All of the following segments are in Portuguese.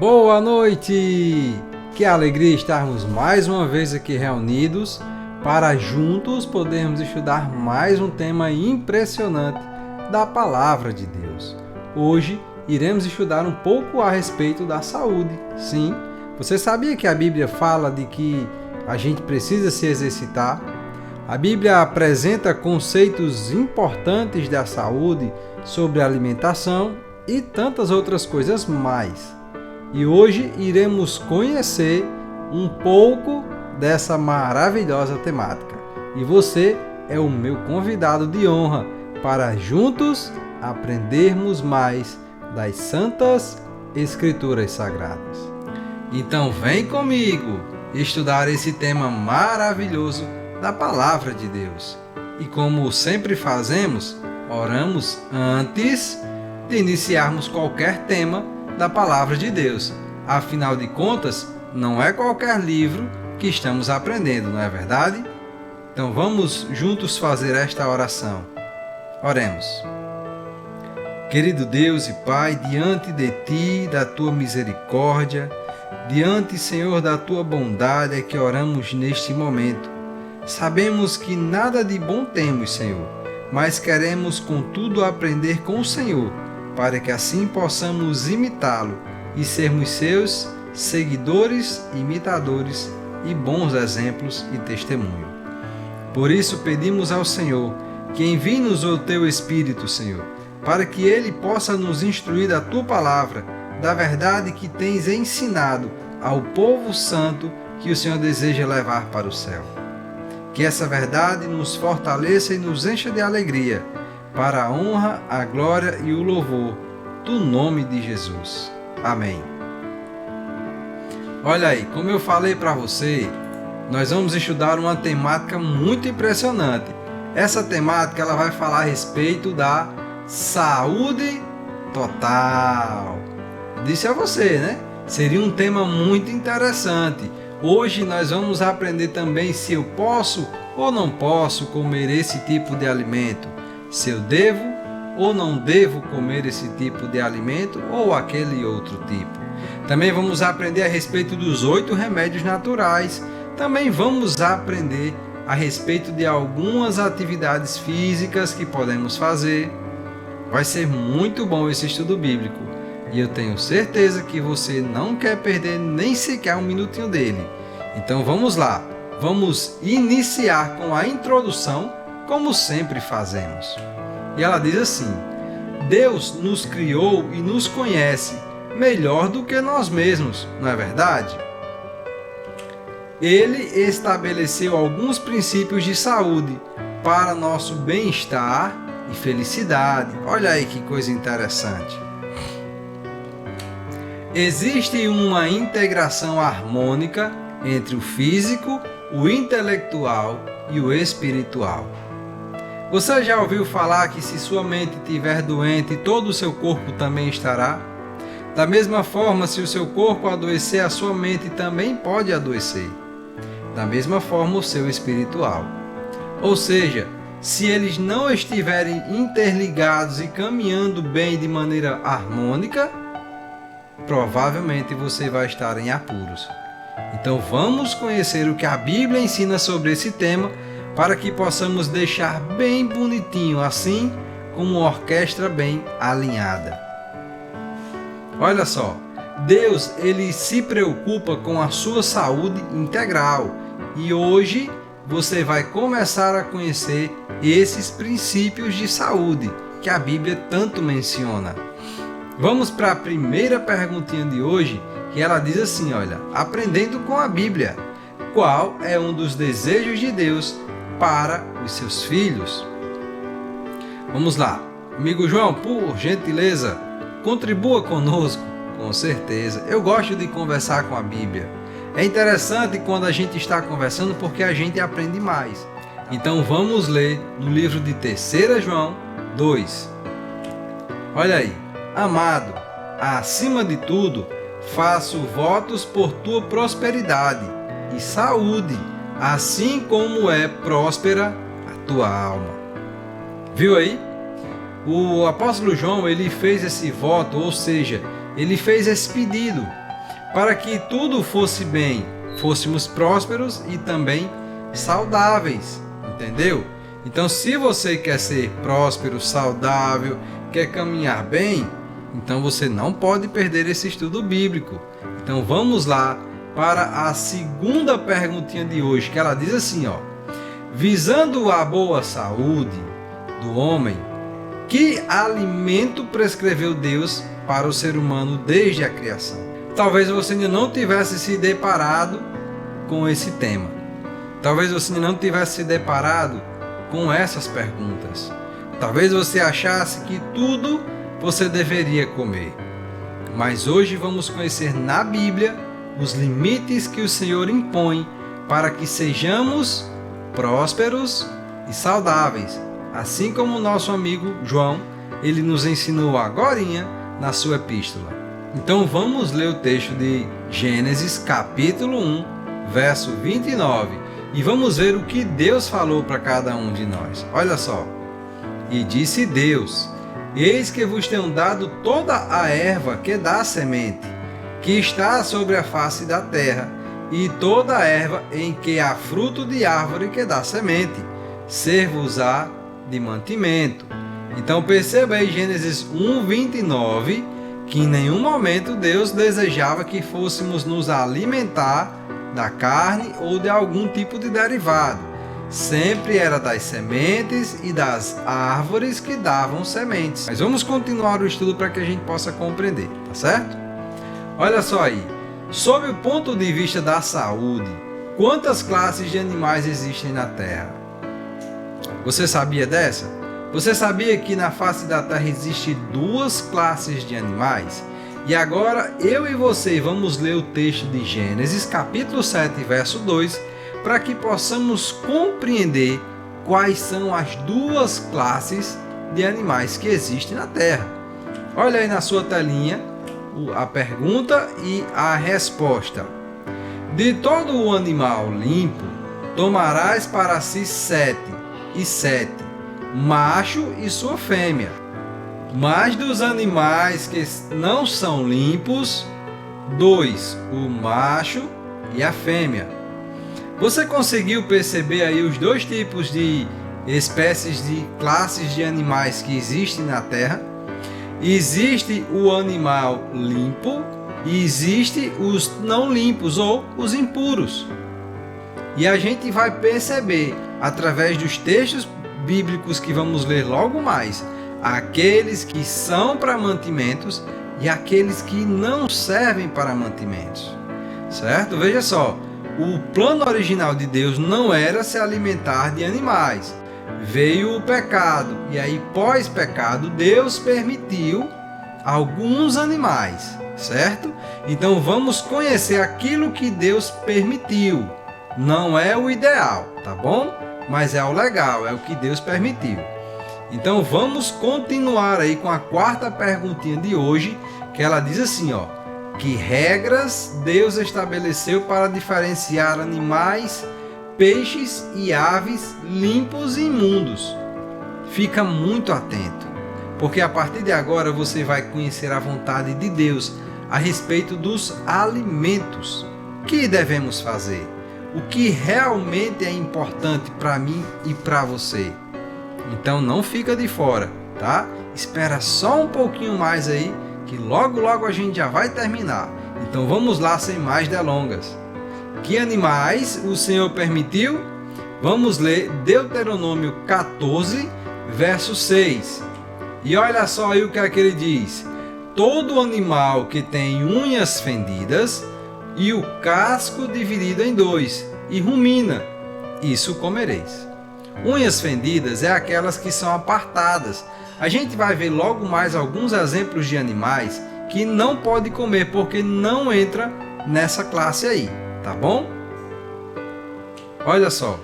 Boa noite! Que alegria estarmos mais uma vez aqui reunidos para juntos podermos estudar mais um tema impressionante da Palavra de Deus. Hoje iremos estudar um pouco a respeito da saúde. Sim, você sabia que a Bíblia fala de que a gente precisa se exercitar? A Bíblia apresenta conceitos importantes da saúde sobre alimentação e tantas outras coisas mais. E hoje iremos conhecer um pouco dessa maravilhosa temática. E você é o meu convidado de honra para juntos aprendermos mais das Santas Escrituras Sagradas. Então vem comigo estudar esse tema maravilhoso da Palavra de Deus. E como sempre fazemos, oramos antes de iniciarmos qualquer tema da Palavra de Deus. Afinal de contas, não é qualquer livro que estamos aprendendo, não é verdade? Então vamos juntos fazer esta oração. Oremos. Querido Deus e Pai, diante de Ti, da Tua misericórdia, diante, Senhor, da Tua bondade é que oramos neste momento. Sabemos que nada de bom temos, Senhor, mas queremos contudo aprender com o Senhor, para que assim possamos imitá-lo e sermos seus seguidores, imitadores e bons exemplos e testemunho. Por isso pedimos ao Senhor que envie-nos o Teu Espírito, Senhor, para que Ele possa nos instruir da Tua palavra, da verdade que tens ensinado ao povo santo que o Senhor deseja levar para o céu. Que essa verdade nos fortaleça e nos encha de alegria, para a honra, a glória e o louvor do nome de Jesus. Amém. Olha aí, como eu falei para você, nós vamos estudar uma temática muito impressionante. Essa temática ela vai falar a respeito da saúde total. Disse a você, né? Seria um tema muito interessante. Hoje nós vamos aprender também se eu posso ou não posso comer esse tipo de alimento. Se eu devo ou não devo comer esse tipo de alimento ou aquele outro tipo. Também vamos aprender a respeito dos 8 remédios naturais. Também vamos aprender a respeito de algumas atividades físicas que podemos fazer. Vai ser muito bom esse estudo bíblico. E eu tenho certeza que você não quer perder nem sequer um minutinho dele. Então vamos lá. Vamos iniciar com a introdução, como sempre fazemos. E ela diz assim: Deus nos criou e nos conhece melhor do que nós mesmos, não é verdade? Ele estabeleceu alguns princípios de saúde para nosso bem-estar e felicidade. Olha aí que coisa interessante. Existe uma integração harmônica entre o físico, o intelectual e o espiritual. Você já ouviu falar que se sua mente estiver doente, todo o seu corpo também estará? Da mesma forma, se o seu corpo adoecer, a sua mente também pode adoecer. Da mesma forma, o seu espiritual. Ou seja, se eles não estiverem interligados e caminhando bem de maneira harmônica, provavelmente você vai estar em apuros. Então vamos conhecer o que a Bíblia ensina sobre esse tema, para que possamos deixar bem bonitinho, assim como uma orquestra bem alinhada. Olha só, Deus ele se preocupa com a sua saúde integral e hoje você vai começar a conhecer esses princípios de saúde que a Bíblia tanto menciona. Vamos para a primeira perguntinha de hoje, que ela diz assim, olha, aprendendo com a Bíblia, qual é um dos desejos de Deus para os seus filhos? Vamos lá, amigo João, por gentileza, contribua conosco. Com certeza, eu gosto de conversar com a Bíblia. É interessante quando a gente está conversando porque a gente aprende mais. Então vamos ler no livro de 3 João 2. Olha aí, amado, acima de tudo, faço votos por tua prosperidade e saúde, assim como é próspera a tua alma. Viu aí? O apóstolo João, ele fez esse voto, ou seja, ele fez esse pedido para que tudo fosse bem, fôssemos prósperos e também saudáveis, entendeu? Então, se você quer ser próspero, saudável, quer caminhar bem, então você não pode perder esse estudo bíblico. Então vamos lá para a segunda perguntinha de hoje, que ela diz assim, ó: visando a boa saúde do homem, que alimento prescreveu Deus para o ser humano desde a criação? Talvez você ainda não tivesse se deparado com esse tema. Talvez você ainda não tivesse se deparado com essas perguntas. Talvez você achasse que tudo você deveria comer. Mas hoje vamos conhecer na Bíblia os limites que o Senhor impõe para que sejamos prósperos e saudáveis, assim como o nosso amigo João, ele nos ensinou agorinha na sua epístola. Então vamos ler o texto de Gênesis capítulo 1, verso 29, e vamos ver o que Deus falou para cada um de nós. Olha só: e disse Deus: eis que vos tenho dado toda a erva que dá semente, que está sobre a face da terra, e toda a erva em que há fruto de árvore que dá semente, ser-vos-á de mantimento. Então perceba aí Gênesis 1:29, que em nenhum momento Deus desejava que fôssemos nos alimentar da carne ou de algum tipo de derivado. Sempre era das sementes e das árvores que davam sementes. Mas vamos continuar o estudo para que a gente possa compreender, tá certo? Olha só aí, sob o ponto de vista da saúde, quantas classes de animais existem na Terra? Você sabia dessa? Você sabia que na face da Terra existem duas classes de animais? E agora eu e você vamos ler o texto de Gênesis, capítulo 7, verso 2, para que possamos compreender quais são as duas classes de animais que existem na Terra. Olha aí na sua telinha a pergunta e a resposta. De todo o animal limpo, tomarás para si 7, macho e sua fêmea. Mas dos animais que não são limpos, 2, o macho e a fêmea. Você conseguiu perceber aí os dois tipos de espécies de classes de animais que existem na Terra? Existe o animal limpo e existe os não limpos ou os impuros. E a gente vai perceber através dos textos bíblicos que vamos ler logo mais, aqueles que são para mantimentos e aqueles que não servem para mantimentos. Certo? Veja só, o plano original de Deus não era se alimentar de animais. Veio o pecado e aí pós-pecado Deus permitiu alguns animais, certo? Então vamos conhecer aquilo que Deus permitiu. Não é o ideal, tá bom? Mas é o legal, é o que Deus permitiu. Então vamos continuar aí com a quarta perguntinha de hoje, que ela diz assim, ó: que regras Deus estabeleceu para diferenciar animais, peixes e aves limpos e imundos? Fica muito atento, porque a partir de agora você vai conhecer a vontade de Deus a respeito dos alimentos. O que devemos fazer? O que realmente é importante para mim e para você? Então não fica de fora, tá? Espera só um pouquinho mais aí, que logo logo a gente já vai terminar. Então vamos lá sem mais delongas. Que animais o Senhor permitiu? Vamos ler Deuteronômio 14, verso 6. E olha só aí o que é que ele diz: todo animal que tem unhas fendidas e o casco dividido em dois, e rumina, isso comereis. Unhas fendidas é aquelas que são apartadas. A gente vai ver logo mais alguns exemplos de animais que não pode comer porque não entra nessa classe aí, tá bom? Olha só,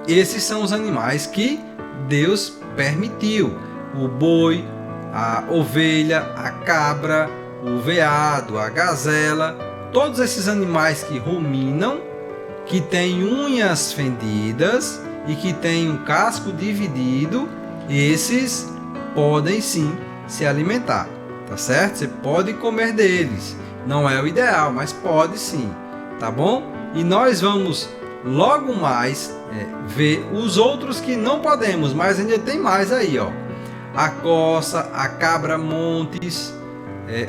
esses são os animais que Deus permitiu: o boi, a ovelha, a cabra, o veado, a gazela. Todos esses animais que ruminam, que têm unhas fendidas e que têm um casco dividido, esses podem sim se alimentar, tá certo? Você pode comer deles. Não é o ideal, mas pode sim, tá bom? E nós vamos logo mais ver os outros que não podemos, mas ainda tem mais aí, ó. A coça, a cabra montes,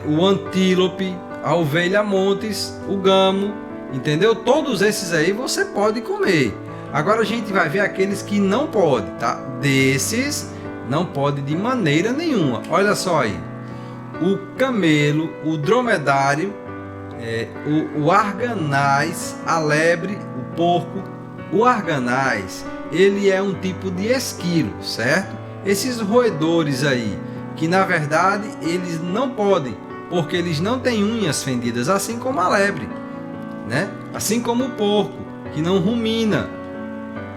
o antílope, a ovelha montes, o gamo, entendeu? Todos esses aí você pode comer. Agora a gente vai ver aqueles que não pode, tá? Desses não pode de maneira nenhuma. Olha só aí. O camelo, o dromedário, o arganaz, a lebre, o porco. O arganaz, ele é um tipo de esquilo, certo? Esses roedores aí, que na verdade eles não podem, porque eles não têm unhas fendidas, assim como a lebre, né? Assim como o porco, que não rumina,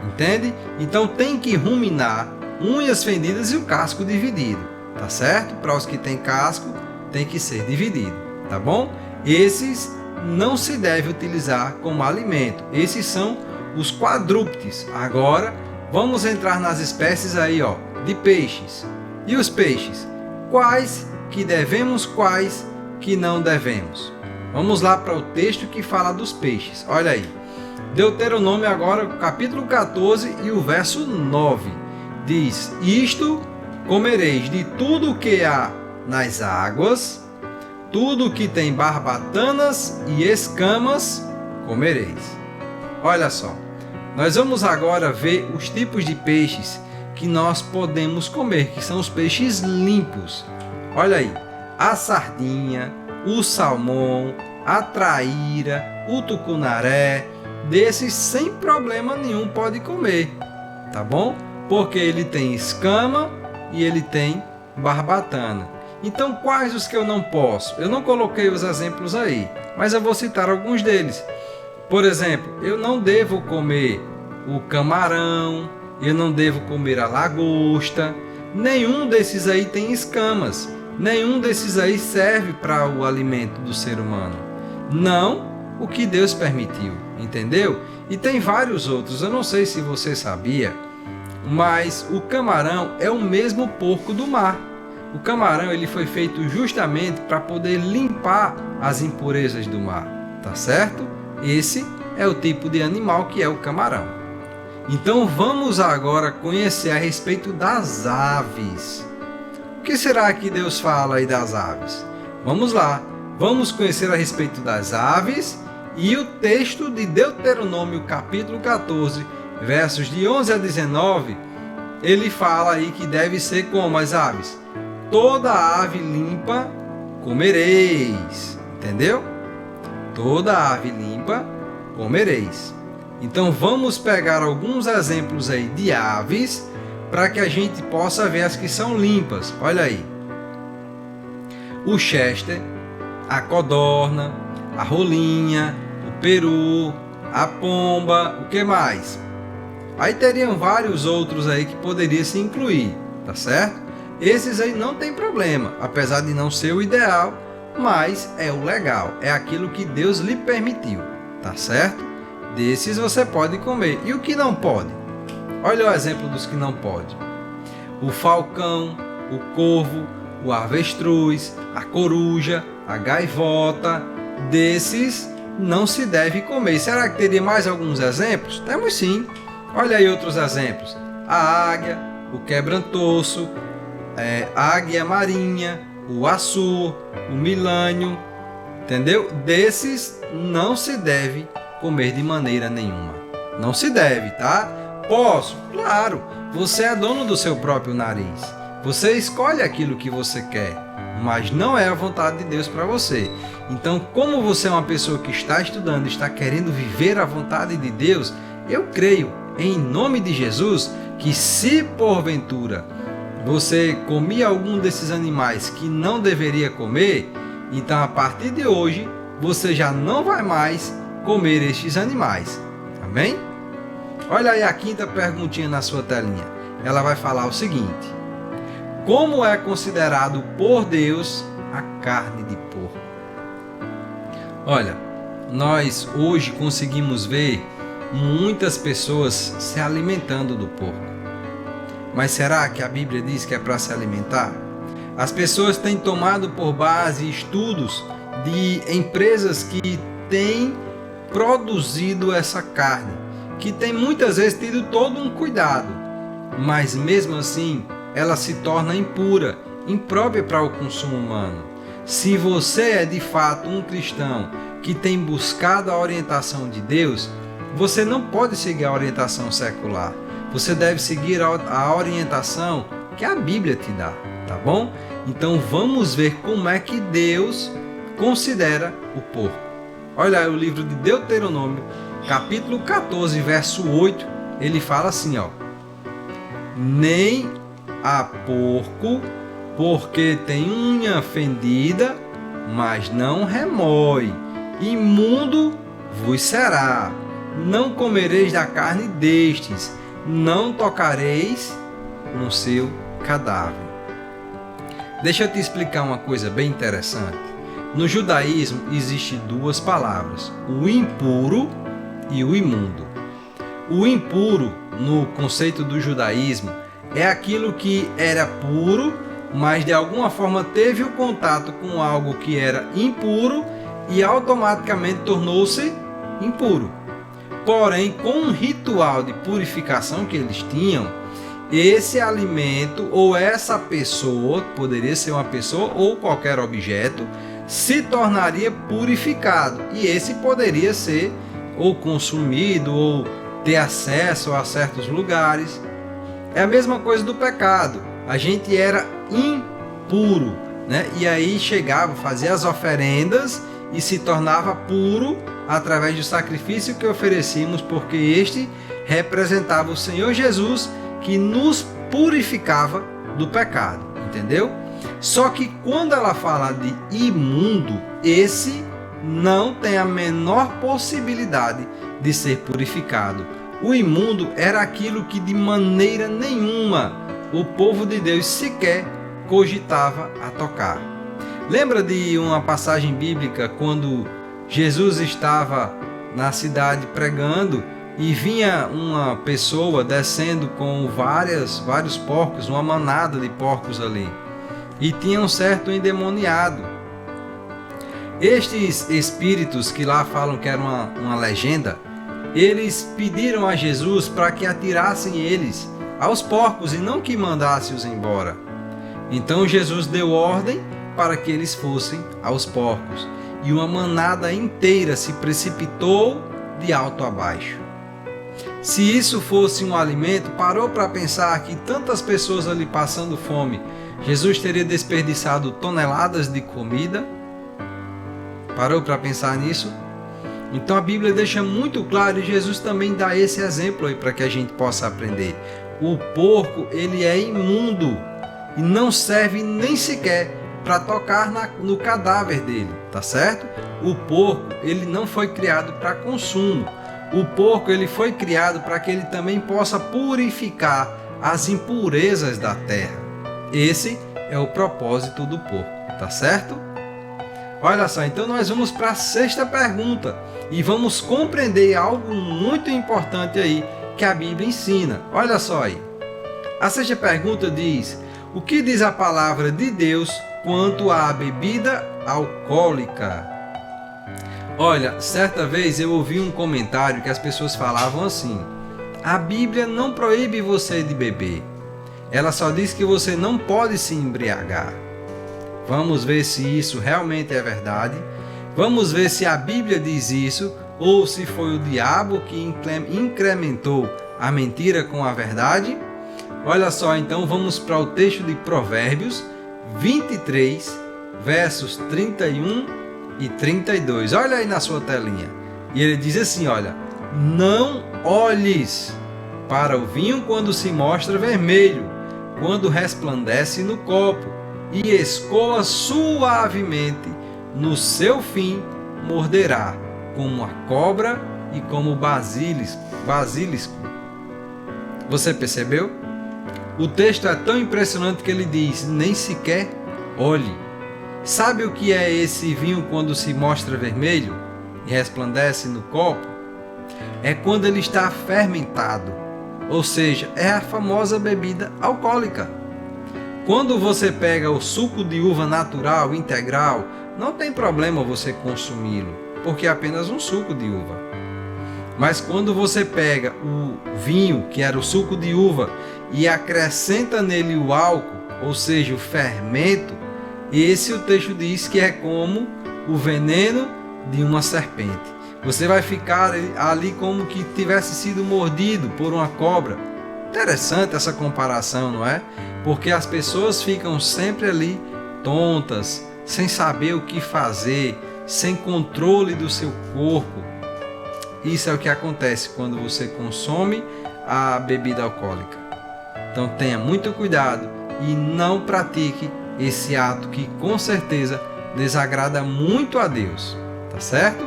entende? Então tem que ruminar, unhas fendidas e o casco dividido, tá certo? Para os que têm casco, tem que ser dividido, tá bom? Esses não se deve utilizar como alimento. Esses são os quadrúpedes. Agora vamos entrar nas espécies aí, ó, de peixes. E os peixes? Quais que devemos, quais que não devemos? Vamos lá para o texto que fala dos peixes. Olha aí. Deuteronômio agora, capítulo 14 e o verso 9. Diz: Isto comereis de tudo o que há nas águas, tudo que tem barbatanas e escamas comereis. Olha só, nós vamos agora ver os tipos de peixes que nós podemos comer, que são os peixes limpos. Olha aí, a sardinha, o salmão, a traíra, o tucunaré, desses sem problema nenhum pode comer, tá bom? Porque ele tem escama e ele tem barbatana. Então, quais os que eu não posso? Eu não coloquei os exemplos aí, mas eu vou citar alguns deles. Por exemplo, eu não devo comer o camarão, eu não devo comer a lagosta. Nenhum desses aí tem escamas. Nenhum desses aí serve para o alimento do ser humano. Não o que Deus permitiu, entendeu? E tem vários outros, eu não sei se você sabia, mas o camarão é o mesmo porco do mar. O camarão ele foi feito justamente para poder limpar as impurezas do mar, tá certo? Esse é o tipo de animal que é o camarão. Então vamos agora conhecer a respeito das aves. O que será que Deus fala aí das aves? Vamos lá, vamos conhecer a respeito das aves e o texto de Deuteronômio capítulo 14, versos de 11 a 19, ele fala aí que deve ser como as aves. Toda ave limpa comereis, entendeu? Toda ave limpa comereis. Então vamos pegar alguns exemplos aí de aves para que a gente possa ver as que são limpas. Olha aí. O chester, a codorna, a rolinha, o peru, a pomba, o que mais? Aí teriam vários outros aí que poderia se incluir, tá certo? Esses aí não tem problema, apesar de não ser o ideal, mas é o legal, é aquilo que Deus lhe permitiu, tá certo? Desses você pode comer. E o que não pode? Olha o exemplo dos que não pode. O falcão, o corvo, o avestruz, a coruja, a gaivota, desses não se deve comer. Será que teria mais alguns exemplos? Temos sim. Olha aí outros exemplos. A águia, o quebrantoço, a águia marinha, o açu, o milânio, entendeu? Desses não se deve comer de maneira nenhuma. Não se deve, tá? Posso? Claro, você é dono do seu próprio nariz. Você escolhe aquilo que você quer, mas não é a vontade de Deus para você. Então, como você é uma pessoa que está estudando, está querendo viver a vontade de Deus, eu creio, em nome de Jesus, que se porventura você comia algum desses animais que não deveria comer, então a partir de hoje você já não vai mais comer estes animais. Amém? Olha aí a quinta perguntinha na sua telinha. Ela vai falar o seguinte: como é considerado por Deus a carne de porco? Olha, nós hoje conseguimos ver muitas pessoas se alimentando do porco. Mas será que a Bíblia diz que é para se alimentar? As pessoas têm tomado por base estudos de empresas que têm produzido essa carne, que tem muitas vezes tido todo um cuidado, mas mesmo assim ela se torna impura, imprópria para o consumo humano. Se você é de fato um cristão que tem buscado a orientação de Deus, você não pode seguir a orientação secular. Você deve seguir a orientação que a Bíblia te dá, tá bom? Então vamos ver como é que Deus considera o porco. Olha aí o livro de Deuteronômio, capítulo 14, verso 8, ele fala assim, ó: nem há porco, porque tem unha fendida, mas não remói, imundo vos será. Não comereis da carne destes, não tocareis no seu cadáver. Deixa eu te explicar uma coisa bem interessante. No judaísmo existem duas palavras, o impuro e o imundo. O impuro, no conceito do judaísmo, é aquilo que era puro, mas de alguma forma teve o contato com algo que era impuro e automaticamente tornou-se impuro. Porém, com um ritual de purificação que eles tinham, esse alimento ou essa pessoa, poderia ser uma pessoa ou qualquer objeto, se tornaria purificado, e esse poderia ser ou consumido ou ter acesso a certos lugares. É a mesma coisa do pecado. A gente era impuro, né? E aí chegava, fazia as oferendas e se tornava puro através do sacrifício que oferecíamos, porque este representava o Senhor Jesus, que nos purificava do pecado, entendeu? Só que quando ela fala de imundo, esse não tem a menor possibilidade de ser purificado. O imundo era aquilo que de maneira nenhuma o povo de Deus sequer cogitava a tocar. Lembra de uma passagem bíblica quando Jesus estava na cidade pregando e vinha uma pessoa descendo com vários porcos, uma manada de porcos ali, e tinha um certo endemoniado. Estes espíritos que lá falam que era uma legenda, eles pediram a Jesus para que atirassem eles aos porcos e não que mandasse-os embora. Então Jesus deu ordem para que eles fossem aos porcos, e uma manada inteira se precipitou de alto a baixo. Se isso fosse um alimento, parou para pensar que tantas pessoas ali passando fome, Jesus teria desperdiçado toneladas de comida? Parou para pensar nisso? Então a Bíblia deixa muito claro, e Jesus também dá esse exemplo aí para que a gente possa aprender. O porco, ele é imundo e não serve nem sequer para tocar no cadáver dele, tá certo? O porco, ele não foi criado para consumo. O porco, ele foi criado para que ele também possa purificar as impurezas da terra. Esse é o propósito do porco, tá certo? Olha só, então nós vamos para a sexta pergunta e vamos compreender algo muito importante aí que a Bíblia ensina. Olha só aí. A sexta pergunta diz: o que diz a palavra de Deus quanto à bebida alcoólica? Olha, certa vez eu ouvi um comentário que as pessoas falavam assim: a Bíblia não proíbe você de beber, ela só diz que você não pode se embriagar. Vamos ver se isso realmente é verdade. Vamos ver se a Bíblia diz isso ou se foi o diabo que incrementou a mentira com a verdade. Olha só, então vamos para o texto de Provérbios 23, versos 31 e 32. Olha aí na sua telinha. E ele diz assim, olha: não olhes para o vinho quando se mostra vermelho, quando resplandece no copo, e escoa suavemente, no seu fim morderá, como a cobra e como o basilisco. Você percebeu? O texto é tão impressionante que ele diz: nem sequer olhe. Sabe o que é esse vinho quando se mostra vermelho e resplandece no copo? É quando ele está fermentado, ou seja, é a famosa bebida alcoólica. Quando você pega o suco de uva natural, integral, não tem problema você consumi-lo, porque é apenas um suco de uva. Mas quando você pega o vinho, que era o suco de uva, e acrescenta nele o álcool, ou seja, o fermento, esse o texto diz que é como o veneno de uma serpente. Você vai ficar ali como que tivesse sido mordido por uma cobra. Interessante essa comparação, não é? Porque as pessoas ficam sempre ali tontas, sem saber o que fazer, sem controle do seu corpo. Isso é o que acontece quando você consome a bebida alcoólica. Então tenha muito cuidado e não pratique esse ato que com certeza desagrada muito a Deus, tá certo?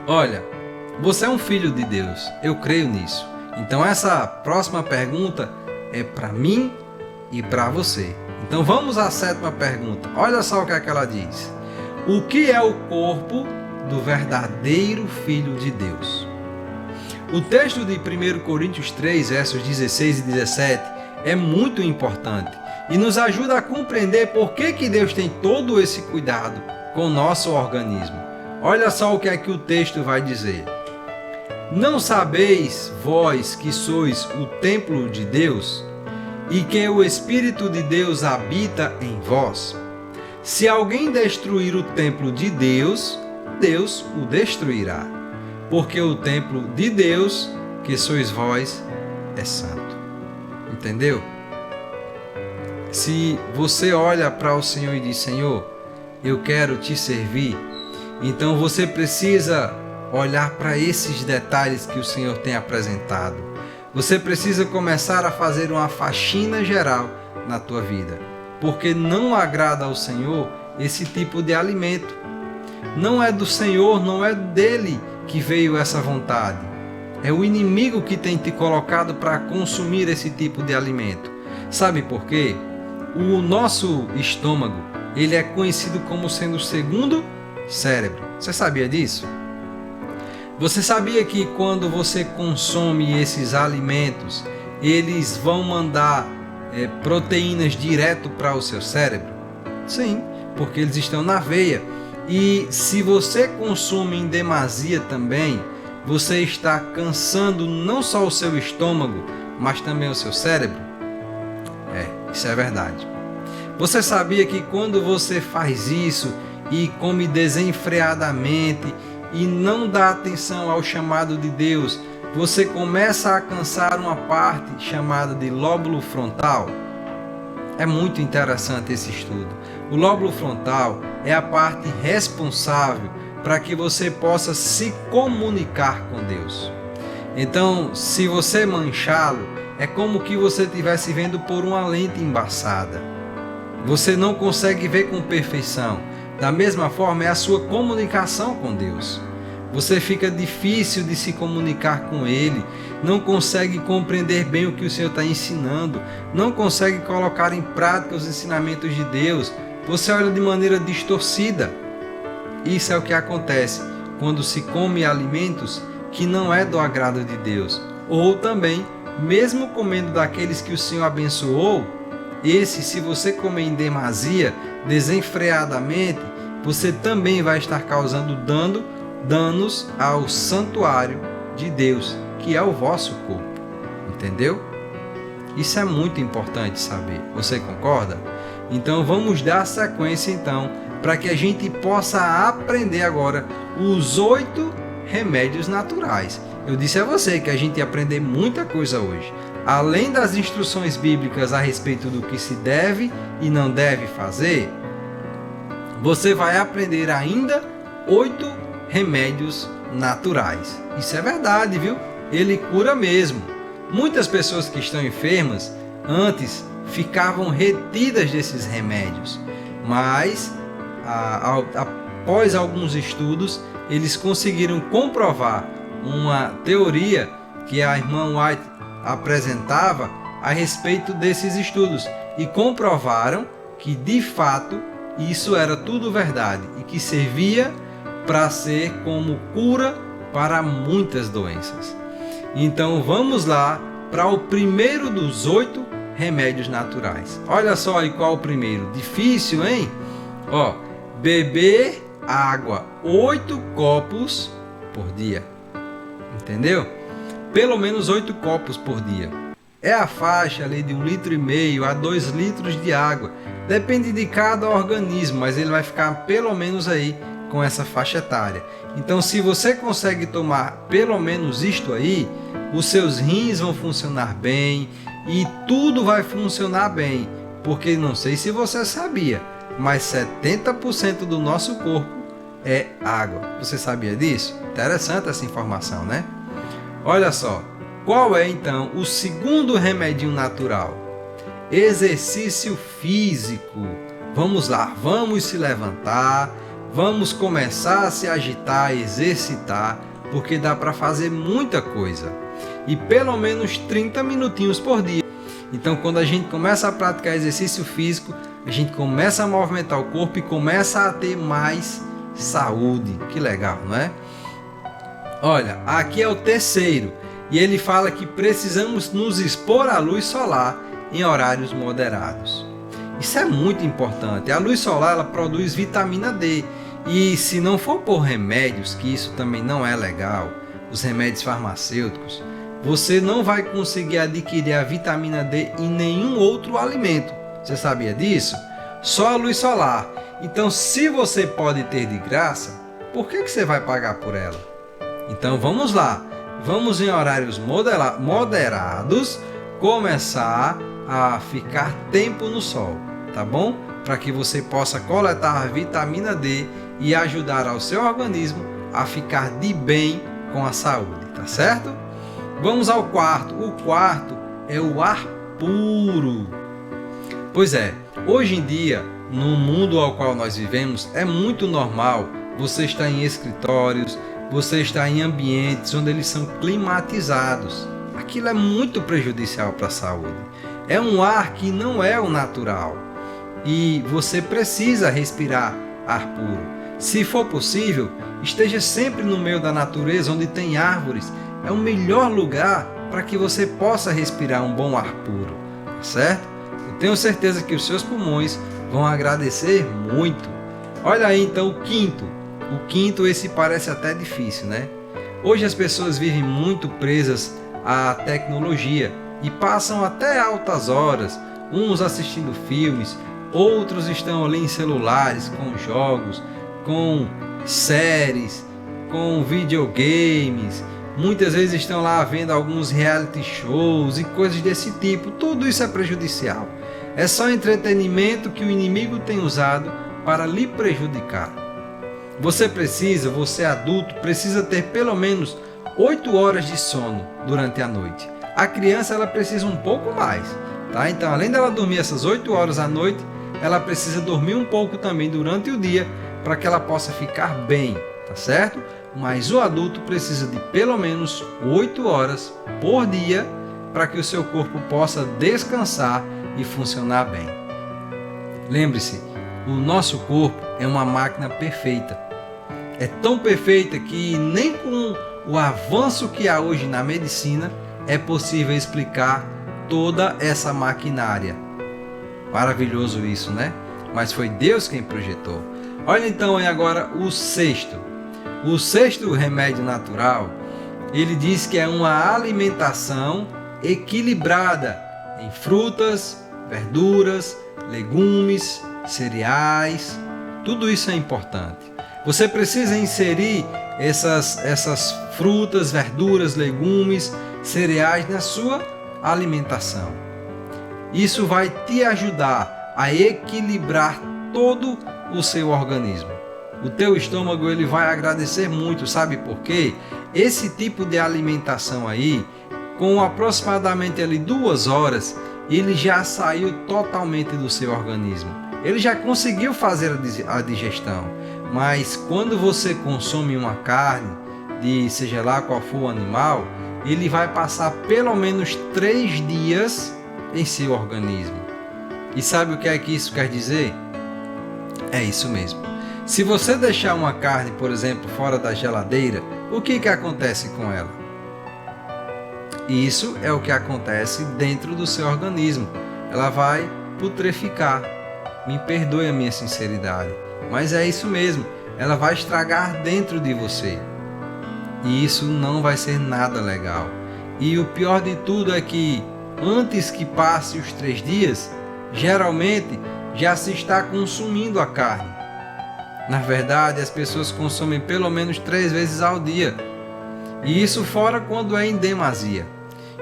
Olha, você é um filho de Deus, eu creio nisso. Então essa próxima pergunta é para mim e para você. Então vamos à sétima pergunta. Olha só o que é que ela diz. O que é o corpo do verdadeiro Filho de Deus? O texto de 1 Coríntios 3, versos 16 e 17 é muito importante e nos ajuda a compreender por que Deus tem todo esse cuidado com o nosso organismo. Olha só o que é que o texto vai dizer. Não sabeis vós que sois o templo de Deus e que o Espírito de Deus habita em vós? Se alguém destruir o templo de Deus, Deus o destruirá, porque o templo de Deus, que sois vós, é santo. Entendeu? Se você olha para o Senhor e diz, Senhor, eu quero te servir, então você precisa olhar para esses detalhes que o Senhor tem apresentado. Você precisa começar a fazer uma faxina geral na tua vida, porque não agrada ao Senhor esse tipo de alimento. Não é do Senhor, não é dele que veio essa vontade. É o inimigo que tem te colocado para consumir esse tipo de alimento. Sabe por quê? O nosso estômago, ele é conhecido como sendo o segundo cérebro. Você sabia disso? Você sabia que quando você consome esses alimentos, eles vão mandar proteínas direto para o seu cérebro? Sim, porque eles estão na veia. E se você consome em demasia também, você está cansando não só o seu estômago, mas também o seu cérebro? Isso é verdade. Você sabia que quando você faz isso e come desenfreadamente e não dá atenção ao chamado de Deus, você começa a cansar uma parte chamada de lóbulo frontal? É muito interessante esse estudo. O lóbulo frontal é a parte responsável para que você possa se comunicar com Deus. Então, se você manchá-lo, é como que você estivesse vendo por uma lente embaçada. Você não consegue ver com perfeição. Da mesma forma, é a sua comunicação com Deus. Você fica difícil de se comunicar com Ele, não consegue compreender bem o que o Senhor está ensinando, não consegue colocar em prática os ensinamentos de Deus, você olha de maneira distorcida. Isso é o que acontece quando se come alimentos que não é do agrado de Deus, ou também, mesmo comendo daqueles que o Senhor abençoou, se você comer em demasia, desenfreadamente, você também vai estar causando danos ao santuário de Deus, que é o vosso corpo. Entendeu? Isso é muito importante saber. Você concorda? Então vamos dar sequência então, para que a gente possa aprender agora os 8 remédios naturais. Eu disse a você que a gente ia aprender muita coisa hoje. Além das instruções bíblicas a respeito do que se deve e não deve fazer, você vai aprender ainda 8 remédios naturais. Isso é verdade, viu? Ele cura mesmo. Muitas pessoas que estão enfermas antes ficavam retidas desses remédios, mas após alguns estudos eles conseguiram comprovar uma teoria que a irmã White apresentava a respeito desses estudos e comprovaram que de fato isso era tudo verdade e que servia para ser como cura para muitas doenças. Então vamos lá para o primeiro dos 8 remédios naturais. Olha só aí qual o primeiro. Difícil, hein? beber água 8 copos por dia. Entendeu? Pelo menos 8 copos por dia. É a faixa ali de 1,5 litro a 2 litros de água. Depende de cada organismo, mas ele vai ficar pelo menos aí com essa faixa etária. Então, se você consegue tomar pelo menos isto aí, os seus rins vão funcionar bem e tudo vai funcionar bem. Porque não sei se você sabia, mas 70% do nosso corpo é água. Você sabia disso? Interessante essa informação, né? Olha só, qual é então o segundo remedinho natural? Exercício físico. Vamos lá, vamos se levantar, vamos começar a se agitar, exercitar, porque dá para fazer muita coisa. E pelo menos 30 minutinhos por dia. Então, quando a gente começa a praticar exercício físico, a gente começa a movimentar o corpo e começa a ter mais saúde. Que legal, não é? Olha, aqui é o terceiro. E ele fala que precisamos nos expor à luz solar em horários moderados. Isso é muito importante. A luz solar ela produz vitamina D. E se não for por remédios, que isso também não é legal, os remédios farmacêuticos, você não vai conseguir adquirir a vitamina D em nenhum outro alimento. Você sabia disso? Só a luz solar. Então, se você pode ter de graça, por que você vai pagar por ela? Então, vamos lá. Vamos em horários moderados começar a ficar tempo no sol, tá bom? Para que você possa coletar a vitamina D e ajudar ao seu organismo a ficar de bem com a saúde, tá certo? Vamos ao quarto. O quarto é o ar puro. Pois é, hoje em dia, no mundo ao qual nós vivemos, é muito normal você estar em escritórios, você estar em ambientes onde eles são climatizados. Aquilo é muito prejudicial para a saúde. É um ar que não é o natural e você precisa respirar ar puro. Se for possível, esteja sempre no meio da natureza onde tem árvores. É o melhor lugar para que você possa respirar um bom ar puro, certo? Eu tenho certeza que os seus pulmões vão agradecer muito. Olha aí então o quinto. O quinto, esse parece até difícil, né? Hoje as pessoas vivem muito presas à tecnologia e passam até altas horas, uns assistindo filmes, outros estão ali em celulares, com jogos, com séries, com videogames. Muitas vezes estão lá vendo alguns reality shows e coisas desse tipo. Tudo isso é prejudicial. É só entretenimento que o inimigo tem usado para lhe prejudicar. Você adulto, precisa ter pelo menos 8 horas de sono durante a noite. A criança ela precisa um pouco mais, tá? Então, além dela dormir essas 8 horas à noite, ela precisa dormir um pouco também durante o dia para que ela possa ficar bem, tá certo? Mas o adulto precisa de pelo menos 8 horas por dia para que o seu corpo possa descansar e funcionar bem. Lembre-se, o nosso corpo é uma máquina perfeita. É tão perfeita que nem com o avanço que há hoje na medicina é possível explicar toda essa maquinária. Maravilhoso isso, né? Mas foi Deus quem projetou. Olha então aí agora o sexto. O sexto remédio natural, ele diz que é uma alimentação equilibrada em frutas, verduras, legumes, cereais. Tudo isso é importante. Você precisa inserir essas frutas, verduras, legumes, cereais na sua alimentação. Isso vai te ajudar a equilibrar todo o seu organismo. O teu estômago ele vai agradecer muito, sabe por quê? Esse tipo de alimentação aí, com aproximadamente ali 2 horas, ele já saiu totalmente do seu organismo. Ele já conseguiu fazer a digestão. Mas quando você consome uma carne, de seja lá qual for o animal, ele vai passar pelo menos 3 dias em seu organismo. E sabe o que é que isso quer dizer? É isso mesmo. Se você deixar uma carne, por exemplo, fora da geladeira, o que acontece com ela? Isso é o que acontece dentro do seu organismo. Ela vai putreficar. Me perdoe a minha sinceridade. mas é isso mesmo, ela vai estragar dentro de você. E isso não vai ser nada legal. E o pior de tudo é que antes que passe os 3 dias, geralmente já se está consumindo a carne. Na verdade, as pessoas consomem pelo menos 3 vezes ao dia. E isso fora quando é em demasia.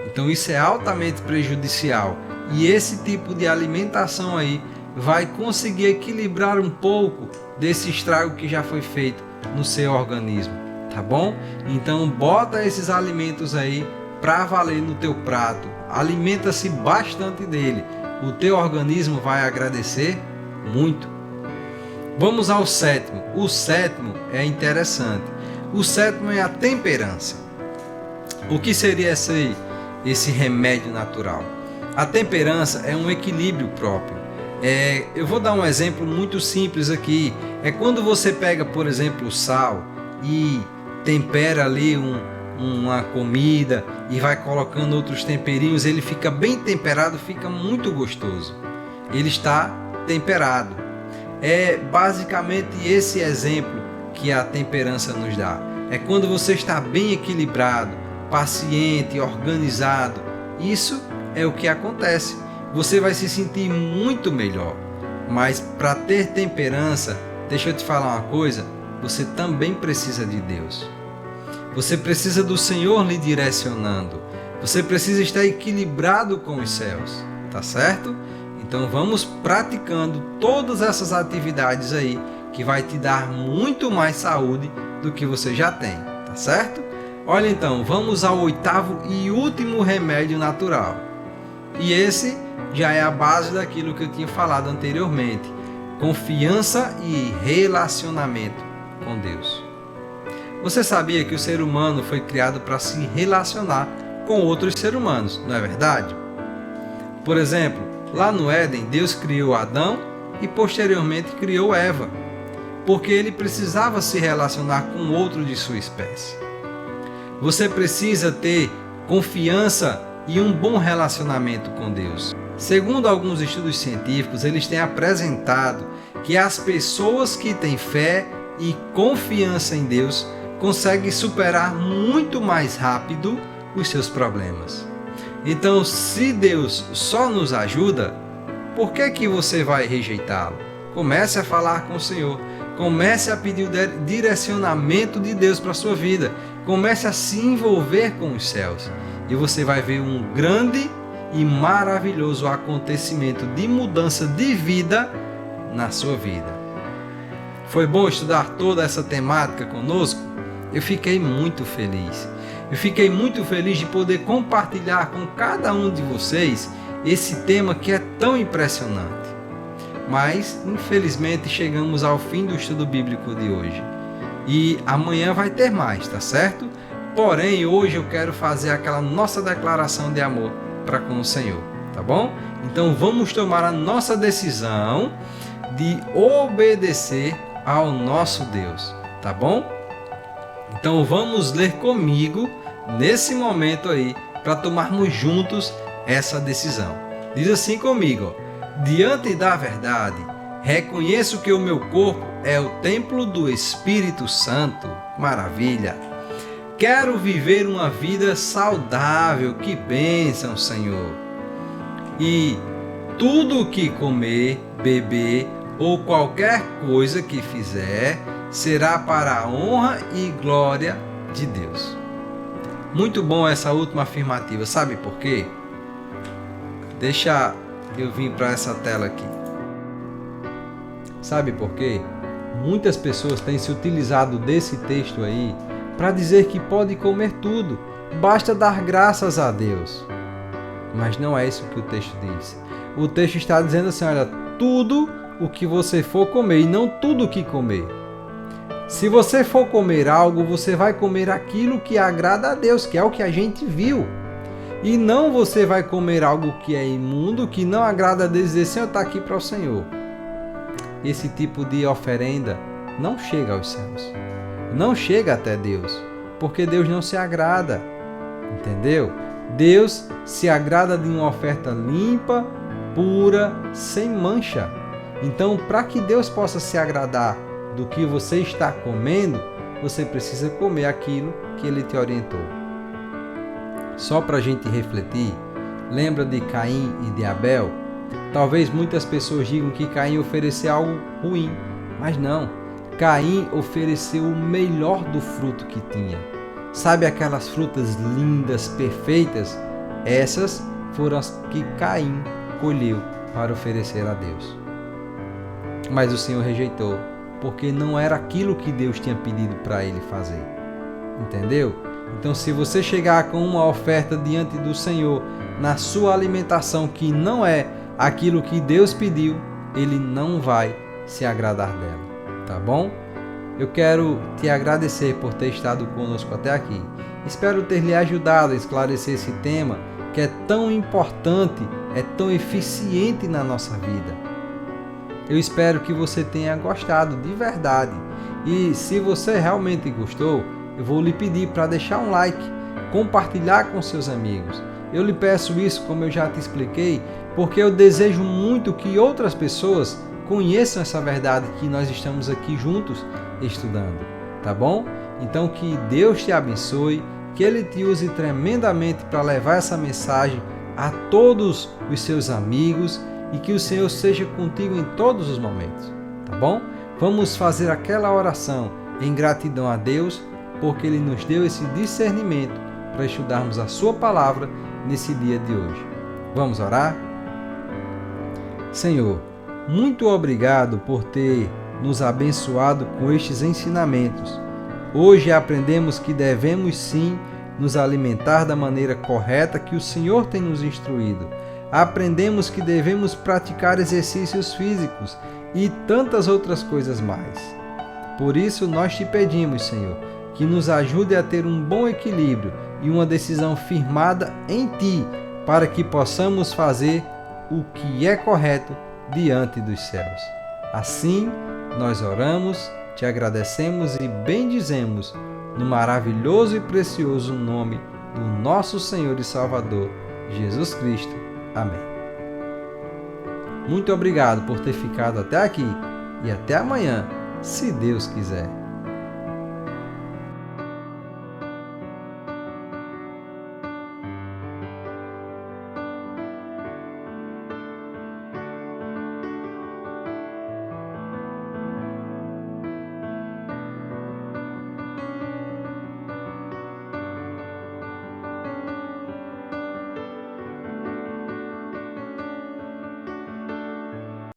Então isso é altamente prejudicial. E esse tipo de alimentação aí vai conseguir equilibrar um pouco desse estrago que já foi feito no seu organismo, tá bom? Então bota esses alimentos aí para valer no teu prato. Alimenta-se bastante dele. O teu organismo vai agradecer muito. Vamos ao 7º. O 7º é interessante. O 7º é a temperança. O que seria esse remédio natural? A temperança é um equilíbrio próprio. Eu vou dar um exemplo muito simples aqui. É quando você pega, por exemplo, o sal e tempera ali uma comida e vai colocando outros temperinhos, ele fica bem temperado, fica muito gostoso. Ele está temperado. É basicamente esse exemplo que a temperança nos dá. É quando você está bem equilibrado, paciente, organizado. Isso é o que acontece. Você vai se sentir muito melhor. Mas para ter temperança, deixa eu te falar uma coisa, você também precisa de Deus. Você precisa do Senhor lhe direcionando. Você precisa estar equilibrado com os céus, tá certo? Então vamos praticando todas essas atividades aí que vai te dar muito mais saúde do que você já tem, tá certo? Olha então, vamos ao 8º e último remédio natural. E esse já é a base daquilo que eu tinha falado anteriormente. Confiança e relacionamento com Deus. Você sabia que o ser humano foi criado para se relacionar com outros seres humanos, não é verdade? Por exemplo, lá no Éden, Deus criou Adão e posteriormente criou Eva, porque ele precisava se relacionar com outro de sua espécie. Você precisa ter confiança e um bom relacionamento com Deus. Segundo alguns estudos científicos, eles têm apresentado que as pessoas que têm fé e confiança em Deus conseguem superar muito mais rápido os seus problemas. Então, se Deus só nos ajuda, por que você vai rejeitá-lo? Comece a falar com o Senhor. Comece a pedir o direcionamento de Deus para a sua vida. Comece a se envolver com os céus. E você vai ver um grande e maravilhoso acontecimento de mudança de vida na sua vida. Foi bom estudar toda essa temática conosco? Eu fiquei muito feliz. Eu fiquei muito feliz de poder compartilhar com cada um de vocês esse tema que é tão impressionante. Mas, infelizmente, chegamos ao fim do estudo bíblico de hoje. E amanhã vai ter mais, tá certo? Porém, hoje eu quero fazer aquela nossa declaração de amor para com o Senhor, tá bom? Então vamos tomar a nossa decisão de obedecer ao nosso Deus, tá bom? Então vamos ler comigo nesse momento aí para tomarmos juntos essa decisão. Diz assim comigo, ó: diante da verdade, reconheço que o meu corpo é o templo do Espírito Santo. Maravilha! Quero viver uma vida saudável, que bênção, Senhor! E tudo o que comer, beber ou qualquer coisa que fizer será para a honra e glória de Deus. Muito bom essa última afirmativa, sabe por quê? Deixa eu vir para essa tela aqui. Sabe por quê? Muitas pessoas têm se utilizado desse texto aí para dizer que pode comer tudo, basta dar graças a Deus. Mas não é isso que o texto diz. O texto está dizendo assim, olha, tudo o que você for comer e não tudo o que comer. Se você for comer algo, você vai comer aquilo que agrada a Deus, que é o que a gente viu. E não você vai comer algo que é imundo, que não agrada a Deus e dizer, Senhor, está aqui para o Senhor. Esse tipo de oferenda não chega aos céus. Não chega até Deus, porque Deus não se agrada, entendeu? Deus se agrada de uma oferta limpa, pura, sem mancha. Então, para que Deus possa se agradar do que você está comendo, você precisa comer aquilo que Ele te orientou. Só para a gente refletir, lembra de Caim e de Abel? Talvez muitas pessoas digam que Caim ofereceu algo ruim, mas não. Caim ofereceu o melhor do fruto que tinha. Sabe aquelas frutas lindas, perfeitas? Essas foram as que Caim colheu para oferecer a Deus. Mas o Senhor rejeitou, porque não era aquilo que Deus tinha pedido para ele fazer. Entendeu? Então, se você chegar com uma oferta diante do Senhor na sua alimentação que não é aquilo que Deus pediu, Ele não vai se agradar dela. Tá bom? Eu quero te agradecer por ter estado conosco até aqui. Espero ter lhe ajudado a esclarecer esse tema que é tão importante, é tão eficiente na nossa vida. Eu espero que você tenha gostado de verdade. E se você realmente gostou, eu vou lhe pedir para deixar um like, compartilhar com seus amigos. Eu lhe peço isso, como eu já te expliquei, porque eu desejo muito que outras pessoas conheçam essa verdade que nós estamos aqui juntos estudando, tá bom? Então que Deus te abençoe, que Ele te use tremendamente para levar essa mensagem a todos os seus amigos e que o Senhor seja contigo em todos os momentos, tá bom? Vamos fazer aquela oração em gratidão a Deus, porque Ele nos deu esse discernimento para estudarmos a Sua palavra nesse dia de hoje. Vamos orar? Senhor, muito obrigado por ter nos abençoado com estes ensinamentos. Hoje aprendemos que devemos sim nos alimentar da maneira correta que o Senhor tem nos instruído. Aprendemos que devemos praticar exercícios físicos e tantas outras coisas mais. Por isso nós te pedimos, Senhor, que nos ajude a ter um bom equilíbrio e uma decisão firmada em Ti, para que possamos fazer o que é correto diante dos céus. Assim, nós oramos, te agradecemos e bendizemos no maravilhoso e precioso nome do nosso Senhor e Salvador, Jesus Cristo. Amém. Muito obrigado por ter ficado até aqui e até amanhã, se Deus quiser.